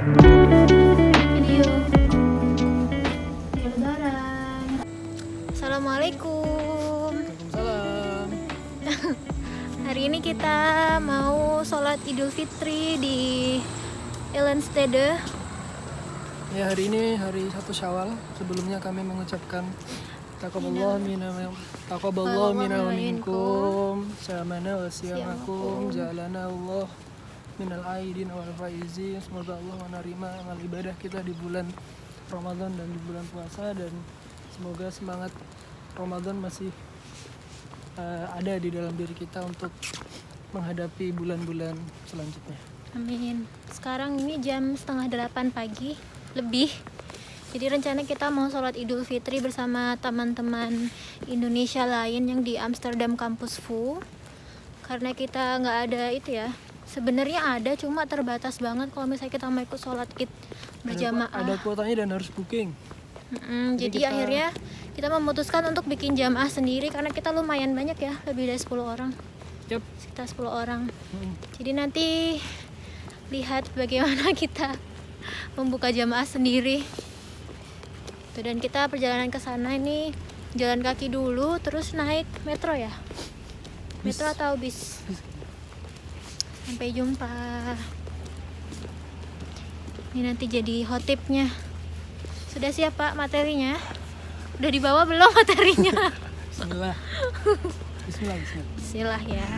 Video Lebaran. Assalamualaikum. Waalaikumsalam. Hari ini kita mau sholat Idul Fitri di Elenstede. Ya, hari ini hari 1 Syawal. Sebelumnya kami mengucapkan taqabbalallahu minna wa minkum, syamana wa siyamakum, ja'alana Allah minal aidin wal faizin. Semoga Allah menerima amal ibadah kita di bulan Ramadan dan di bulan puasa, dan semoga semangat Ramadan masih ada di dalam diri kita untuk menghadapi bulan-bulan selanjutnya. Amin. Sekarang ini jam 7:30 pagi lebih. Jadi rencana kita mau sholat Idul Fitri bersama teman-teman Indonesia lain yang di Amsterdam Kampus VU. Karena kita nggak ada itu ya. Sebenarnya ada, cuma terbatas banget kalau misalnya kita mau ikut sholat Id berjamaah. Ada kuotanya dan harus booking. Jadi akhirnya kita memutuskan untuk bikin jamaah sendiri karena kita lumayan banyak ya, lebih dari 10 orang. Yep. Sekitar 10 orang. Jadi nanti lihat bagaimana kita membuka jamaah sendiri. Tuh, dan kita perjalanan ke sana ini jalan kaki dulu, terus naik metro ya. Metro atau bis. Sampai jumpa. Ini nanti jadi hotipnya. Sudah siap Pak materinya? Udah dibawa belum materinya? Bismillah. Bismillah. Bismillah ya.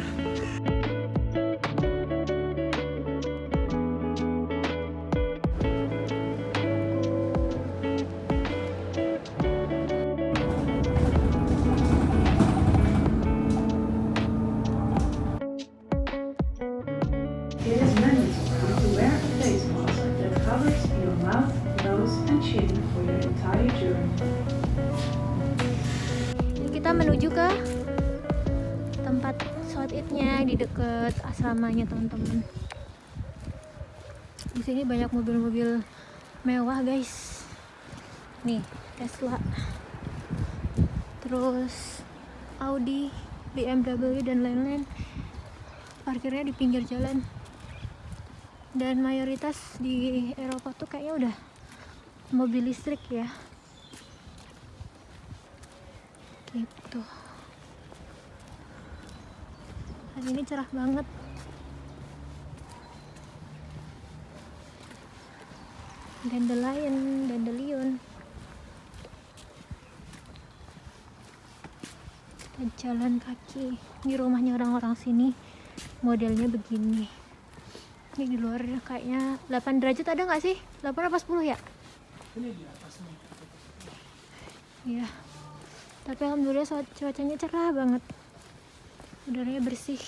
It is mandatory to wear a face mask that covers your mouth, nose, and chin for your entire journey. Kita menuju ke tempat sholat idnya di dekat asramanya teman-teman. Di sini banyak mobil-mobil mewah guys. Nih Tesla, terus Audi, BMW dan lain-lain. Parkirnya di pinggir jalan. Dan mayoritas di Eropa tuh kayaknya udah mobil listrik ya. Gitu. Hari ini cerah banget. Dandelion. Kita jalan kaki. Ini rumahnya orang-orang sini. Modelnya begini. Ini di luar kayaknya 8 derajat ada nggak sih? 8 apa 10 ya? Ini di atas nih. Iya. Tapi alhamdulillah cuacanya cerah banget. Udaranya bersih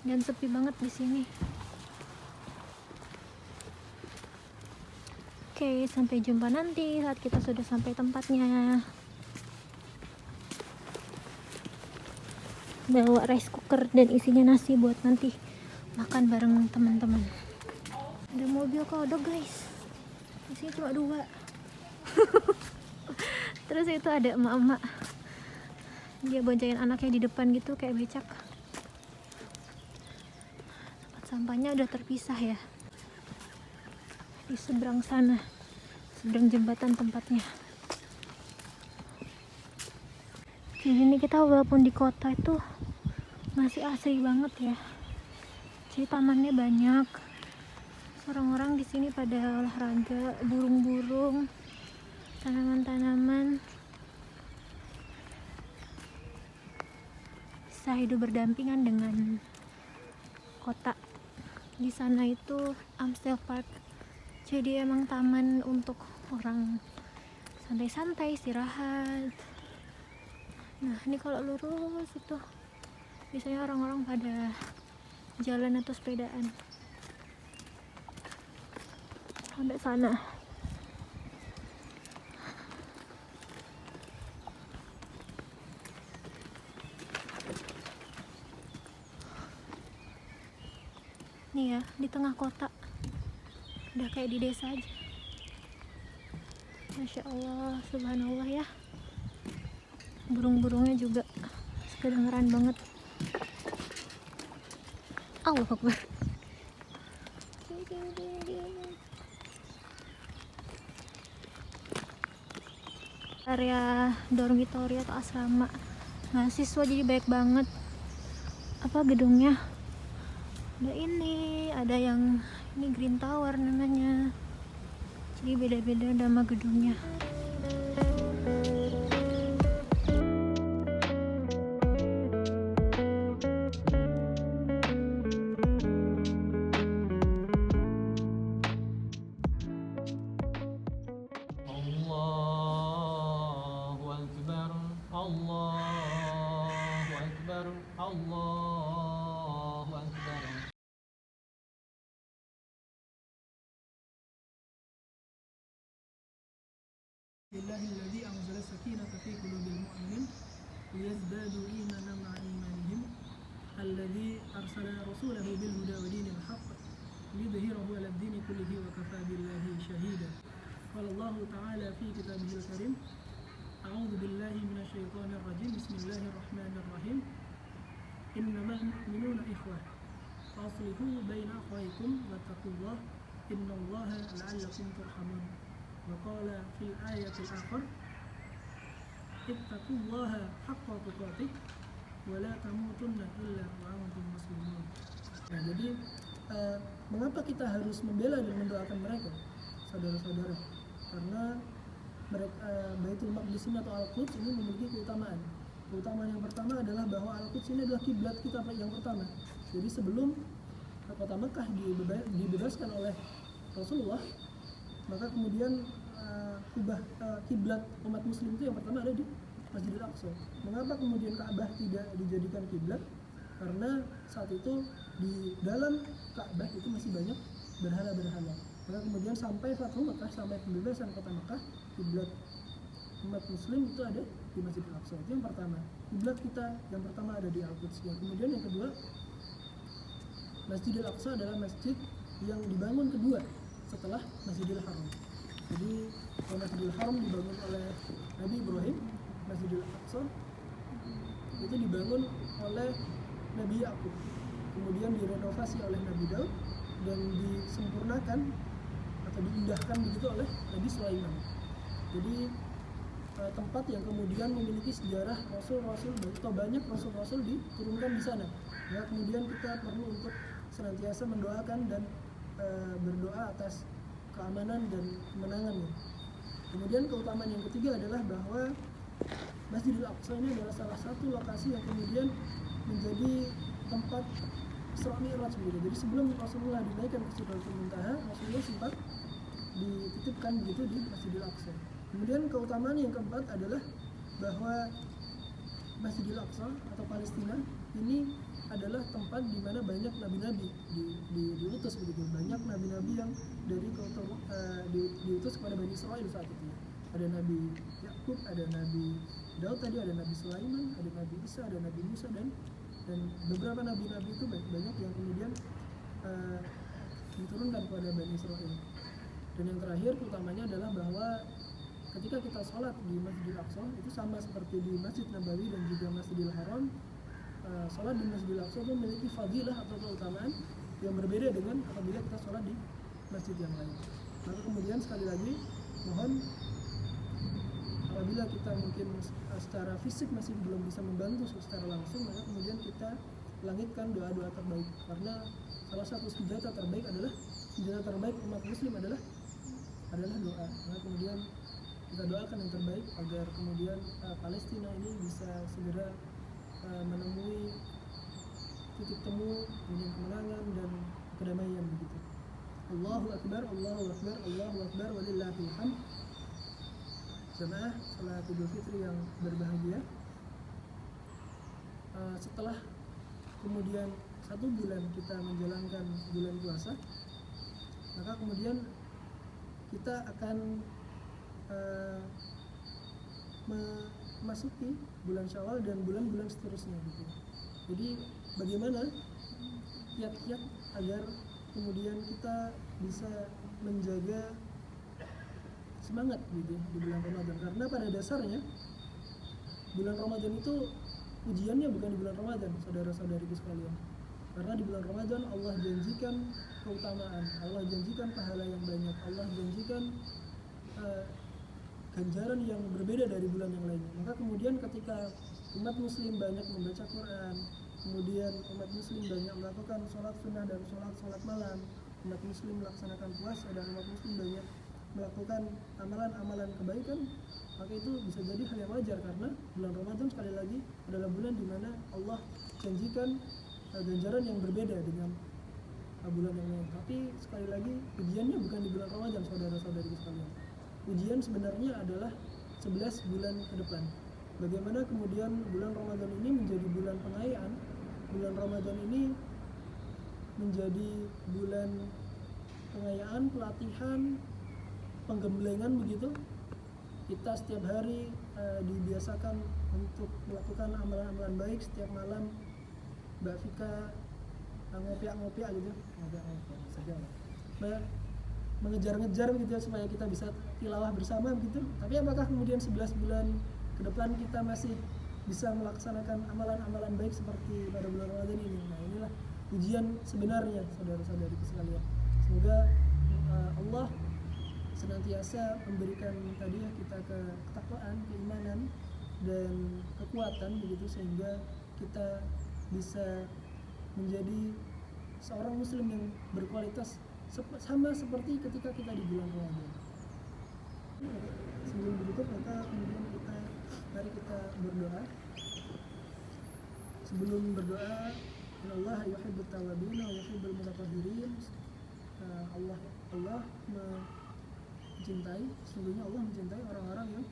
dan sepi banget di sini. Oke, sampai jumpa nanti saat kita sudah sampai tempatnya. Bawa rice cooker dan isinya nasi buat nanti makan bareng teman-teman. Ada mobil kodok guys. Isinya cuma 2. Terus itu ada emak-emak. Dia boncain anaknya di depan gitu kayak becak. Tempat sampahnya udah terpisah ya. Di seberang sana. Seberang jembatan tempatnya. Di sini kita walaupun di kota itu masih asri banget ya. Jadi tamannya banyak. Orang-orang di sini pada olahraga, burung-burung, tanaman-tanaman. Bisa hidup berdampingan dengan kota. Di sana itu Amstel Park. Jadi emang taman untuk orang santai-santai, istirahat. Nah, ini kalau lurus itu biasanya orang-orang pada jalan atau sepedaan. Sampai sana. Nih ya, di tengah kota. Udah kayak di desa aja. Masya Allah, subhanallah ya. Burung-burungnya juga kedengeran banget. Allahu Akbar. area dormitory atau asrama mahasiswa, jadi banyak banget gedungnya. Ada yang ini Green Tower namanya, jadi beda-beda nama gedungnya. Allahu Akbar, Allahu Akbar, Allahu Akbar. Bismillahilladzi anzala sakinata fi qulubil mu'minin liyazdadu imanan ma'a imanihim alladzi arsala rasulahu bil huda wa dinil haqq liyudhhirahu 'ala ad-dini kullihi wa kafaa billahi shahida. Qala Allah ta'ala fi kitabihil karim, a'udzu billahi minasyaitonir rajim, bismillahirrahmanirrahim. Innamal mu'minuna ikhwah faslihu baina akhawaykum wattaqullaha innallaha la'allakum turhamun. Wa qala fil ayatil akhar, ittaqullaha haqqa tuqatih wa la tamutunna illa wa antum muslimun. Nah, jadi mengapa kita harus membela dan mendoakan mereka, saudara-saudara? Karena mereka, Baitul Maqdis ini atau Al-Quds ini memiliki keutamaan. Keutamaan yang pertama adalah bahwa Al-Quds ini adalah kiblat kita yang pertama. Jadi sebelum kota Mekah dibebaskan oleh Rasulullah, maka kemudian kiblat umat muslim itu yang pertama ada di Masjidil Aqsa. Mengapa kemudian Ka'bah tidak dijadikan kiblat? Karena saat itu di dalam Ka'bah itu masih banyak berhala-berhala. Maka kemudian sampai Fathu Mekah, sampai pembebasan kota Mekah, kiblat umat muslim itu ada di Masjidil Aqsa. Itu yang pertama. Kiblat kita yang pertama ada di Al-Quds. Yang kemudian yang kedua, Masjidil Aqsa adalah masjid yang dibangun kedua setelah Masjidil Haram. Jadi Masjidil Haram dibangun oleh Nabi Ibrahim, Masjidil Aqsa itu dibangun oleh Nabi Yakub, kemudian direnovasi oleh Nabi Daud dan disempurnakan atau diindahkan begitu oleh Nabi Sulaiman. Jadi tempat yang kemudian memiliki sejarah rasul-rasul, atau banyak rasul-rasul diturunkan di sana. Ya, kemudian kita perlu untuk senantiasa mendoakan dan berdoa atas keamanan dan kemenangannya. Kemudian keutamaan yang ketiga adalah bahwa Masjidil Aqsa ini adalah salah satu lokasi yang kemudian menjadi tempat Isra Mi'raj begitu. Jadi sebelum Rasulullah dinaikkan ke Sidratul Muntaha, Rasulullah sempat dititipkan begitu di Masjidil Aqsa. Kemudian keutamaan yang keempat adalah bahwa Masjidil Aqsa atau Palestina ini adalah tempat di mana banyak nabi-nabi diutus begitu. Banyak nabi-nabi yang diutus kepada Bani Israil saat itu. Ada Nabi Yakub, ada Nabi Daud tadi, ada Nabi Sulaiman, ada Nabi Isa, ada Nabi Musa dan beberapa nabi-nabi itu banyak yang kemudian diturunkan kepada Bani Israil. Dan yang terakhir utamanya adalah bahwa ketika kita sholat di Masjidil Aqsa itu sama seperti di Masjid Nabawi dan juga Masjidil Haram. Sholat di Masjidil Aqsa itu memiliki fadilah atau keutamaan yang berbeda dengan apabila kita sholat di masjid yang lain. Maka kemudian sekali lagi mohon, apabila kita mungkin secara fisik masih belum bisa membantu secara langsung, maka kemudian kita langitkan doa-doa terbaik, karena salah satu senjata terbaik umat muslim adalah doa. Maka kemudian kita doakan yang terbaik agar kemudian Palestina ini bisa segera menemui titik temu dengan kemenangan dan kedamaian begitu. Allahu Akbar, Allahu Akbar, Allahu Akbar, walillahil hamd. Jamaah salat Idul Fitri yang berbahagia, setelah kemudian 1 bulan kita menjalankan bulan puasa, maka kemudian kita akan memasuki bulan Syawal dan bulan-bulan seterusnya gitu. Jadi bagaimana kiat-kiat agar kemudian kita bisa menjaga semangat gitu di bulan Ramadan, karena pada dasarnya bulan Ramadan itu ujiannya bukan di bulan Ramadan, saudara-saudariku sekalian. Karena di bulan Ramadan Allah janjikan keutamaan, Allah janjikan pahala yang banyak, Allah janjikan ganjaran yang berbeda dari bulan yang lainnya. Maka kemudian ketika umat muslim banyak membaca Quran, kemudian umat muslim banyak melakukan sholat sunnah dan sholat malam, umat muslim melaksanakan puasa, dan umat muslim banyak melakukan amalan-amalan kebaikan, maka itu bisa jadi hal yang wajar, karena bulan Ramadan sekali lagi adalah bulan di mana Allah janjikan ganjaran yang berbeda dengan bulan yang lain. Tapi sekali lagi ujiannya bukan di bulan Ramadan, saudara-saudari sekalian. Ujian sebenarnya adalah 11 bulan ke depan. Bagaimana kemudian bulan Ramadan ini menjadi bulan pengayaan, bulan Ramadan ini menjadi bulan pengayaan, pelatihan, penggemblengan begitu. Kita setiap hari dibiasakan untuk melakukan amalan-amalan baik. Setiap malam Mbak Vika ngopiak gitu, saja mengejar-ngejar gitu ya, supaya kita bisa tilawah bersama gitu. Tapi apakah kemudian 11 bulan ke depan kita masih bisa melaksanakan amalan-amalan baik seperti pada bulan Ramadan ini? Nah, inilah ujian sebenarnya, saudara-saudariku sekalian. Semoga Allah senantiasa memberikan tadi ya kita ketakwaan, keimanan, dan kekuatan begitu, sehingga kita bisa menjadi seorang muslim yang berkualitas sama seperti ketika kita di bulan Ramadan. Sebelum ditutup, maka kemudian mari kita berdoa. Sebelum berdoa, Allah yuhibbut tawabin wa yuhibbul mutatahhirin. Allah mencintai, sesungguhnya Allah mencintai orang-orang yang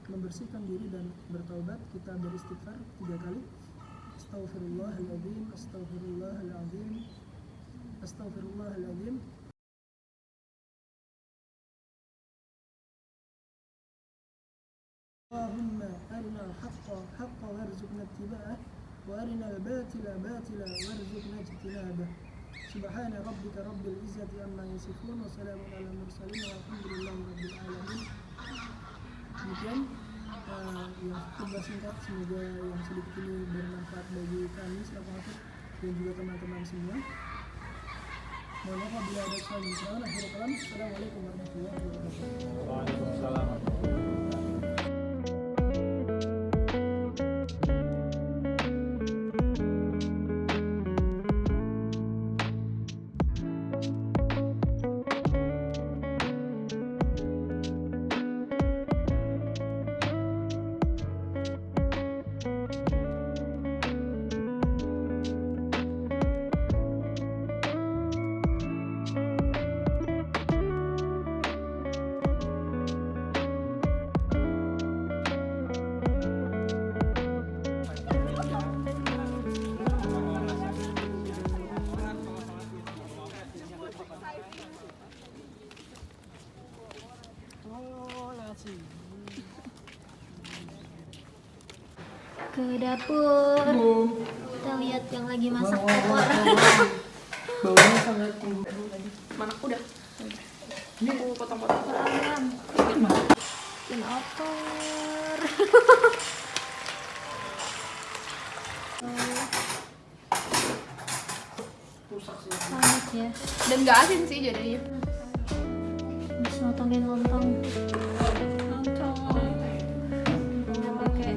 membersihkan diri dan bertaubat. Kita beristighfar 3 kali. Astaghfirullahaladzim, astaghfirullahaladzim, astaghfirullahaladzim. Allahumma arina al-haqqa haqqa warzuqna ittiba'ah wa arina al-batila batila warzuqna ijtinabah. Subhana rabbika rabbil izzati amma yasifun wa salamun ala mursalin walhamdulillahi rabbil alamin. Demikian yang cukup singkat, semoga yang sedikit ini bermanfaat bagi kami selaku hafid dan juga teman-teman semua. Mohon maaf bila ada kesalahan. Akhirul kalam. Assalamualaikum warahmatullahi wabarakatuh. Waalaikumsalam. Ke dapur. Kita lihat yang lagi masak opor. Baunya sangat Mana udah? Ini aku potong-potong. Ayam. Bikin opor. Panas ya. Dan nggak asin sih jadinya. Terus motongin lontong. Lontongnya pakai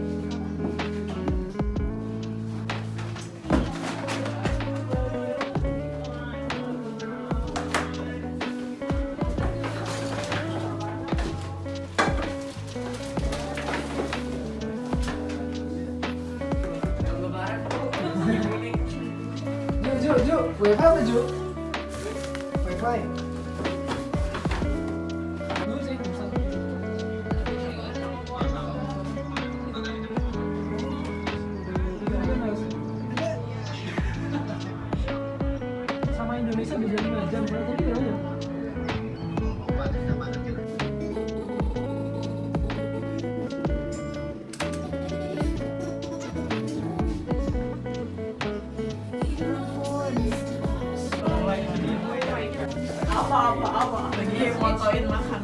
Ju, wifi apa Ju? Wifi. Dulu sih bisa. Sama Indonesia beda 5 jam, berarti berapa jam? Apa lagi fotoin makan.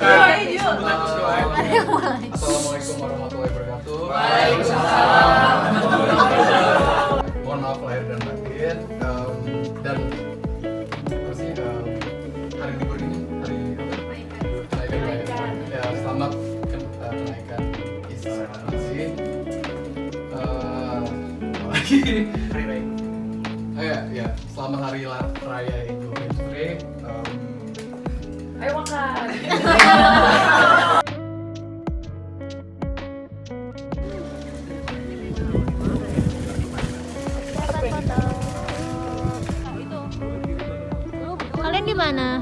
Assalamualaikum warahmatullahi wabarakatuh. Waalaikumsalam. Mohon maaf lahir dan batin. Dan apa sih hari libur ini hari apa? Hari ya, selamat selamat hari raya Idul Fitri. Ayo makan. Kalian di mana?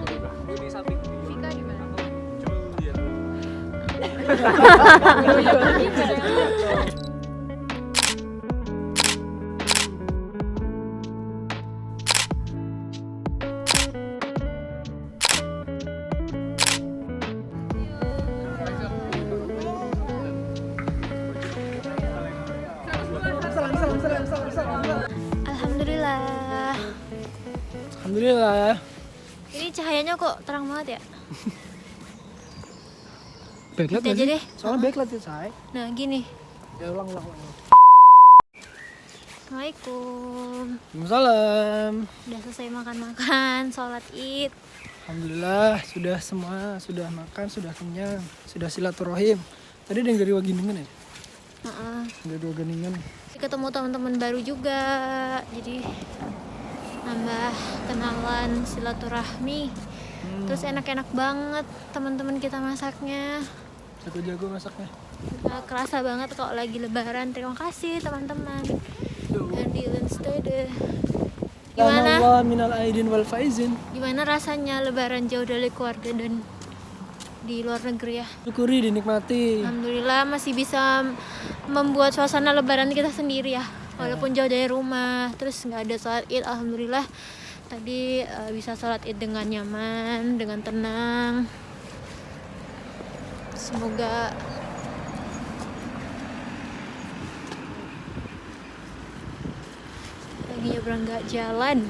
Alhamdulillah. Alhamdulillah. Ini cahayanya kok terang banget ya? Backlight Gitu aja deh. Soalnya backlight ya, say. Nah gini. Ya ulang. Assalamualaikum. Waalaikumsalam. Udah selesai makan-makan, sholat id. Alhamdulillah sudah makan, sudah kenyang, sudah silaturahim. Tadi ada yang dari Wageningen ya? Heeh. Dari Wageningen. Ketemu teman-teman baru juga, jadi nambah kenalan, silaturahmi. Terus enak-enak banget teman-teman kita masaknya. Aku jago masaknya. Nggak kerasa banget kok lagi lebaran. Terima kasih teman-teman. Dan di Lenstede. Gimana? Allah minal aidin wal faizin. Gimana rasanya lebaran jauh dari keluarga dan di luar negeri ya? Syukuri, dinikmati. Alhamdulillah masih bisa membuat suasana lebaran kita sendiri ya. Walaupun jauh dari rumah, terus nggak ada sholat id. Alhamdulillah tadi bisa sholat id dengan nyaman, dengan tenang. Semoga lagi nyebrang nggak jalan.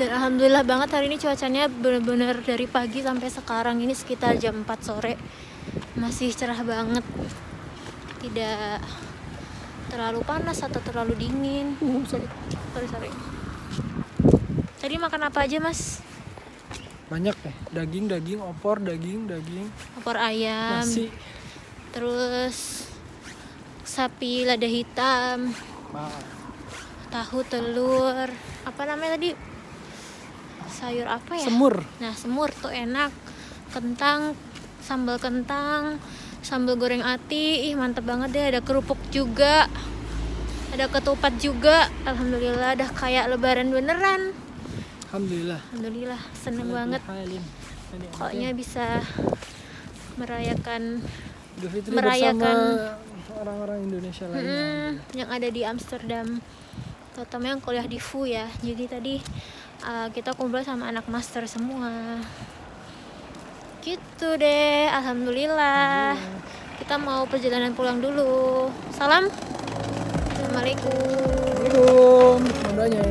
Dan alhamdulillah banget hari ini cuacanya benar-benar dari pagi sampai sekarang ini sekitar jam 4 sore masih cerah banget, tidak terlalu panas atau terlalu dingin. Sorry. Tadi makan apa aja mas? Banyak deh, daging, opor, daging, Opor ayam, nasi. terus sapi lada hitam, tahu, telur, apa namanya tadi? Sayur apa ya? Semur. Nah, semur tuh enak. Kentang, sambal kentang, sambal goreng ati, mantep banget deh. Ada kerupuk juga, ada ketupat juga. Alhamdulillah, dah kayak lebaran beneran. Alhamdulillah. Seneng banget. Pokoknya bisa merayakan Idul Fitri merayakan bersama orang-orang Indonesia lainnya. yang ada di Amsterdam, terutama yang kuliah di VU ya. Jadi tadi kita kumpul sama anak master semua. Gitu deh, alhamdulillah. Kita mau perjalanan pulang dulu. Salam. Assalamualaikum. Assalamualaikum. Semuanya.